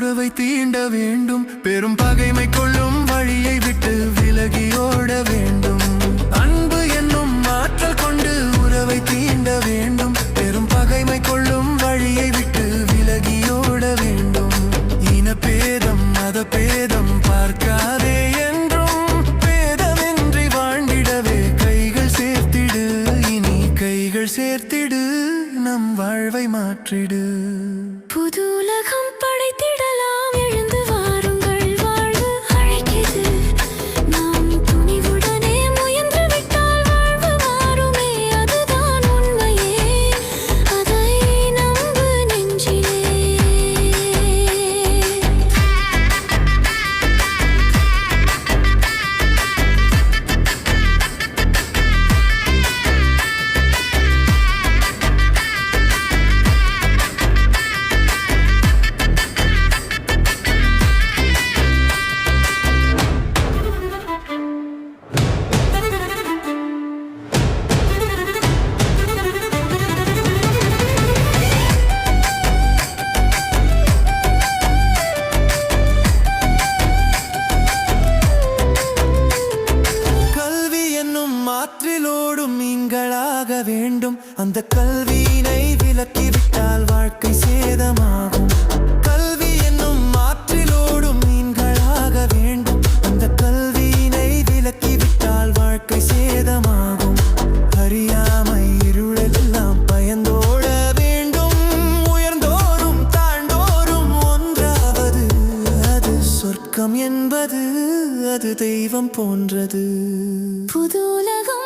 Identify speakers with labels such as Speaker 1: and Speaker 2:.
Speaker 1: உறவை தீண்ட வேண்டும். பெரும் பகைமை கொள்ளும் வழியை விட்டு விலகியோட வேண்டும். அன்பு என்னும் ஆற்றல் கொண்டு உறவை தீண்ட வேண்டும். பெரும் பகைமை கொள்ளும் வழியை விட்டு விலகியோட வேண்டும். இனபேதம் மதபேதம் பார்க்காதே என்றும் பேதமின்றி வாழ்ந்திடவே கைகள் சேர்த்திடு. இனி கைகள் சேர்த்திடு, நம் வாழ்வை மாற்றிடு.
Speaker 2: புது உலகம் படைத்திடலாம், எழுந்து வாருங்கள், வாழ்வு அழைக்குது. நாம் துணிவுடனே முயன்று விட்டால் வாழ்வு மாறுமே, அதுதான் உண்மையே, அதை நம்பு நெஞ்சிலே.
Speaker 1: ஆற்றிலோடும் மீன்களாக வேண்டும். அந்த கல்வியினை விலக்கிவிட்டால் வாழ்க்கை சேதமாகும். கல்வி என்னும் ஆற்றிலோடும் மீன்களாக வேண்டும். அந்த கல்வியினை விலக்கிவிட்டால் வாழ்க்கை சேதமாகும். அறியாமை இருளெல்லாம் பயந்தோட வேண்டும். உயர்ந்தோறும் தாழ்ந்தோறும் ஒன்றாவது, அது சொர்க்கம் என்பது, அது தெய்வம் போன்றது.
Speaker 2: புது உலகம்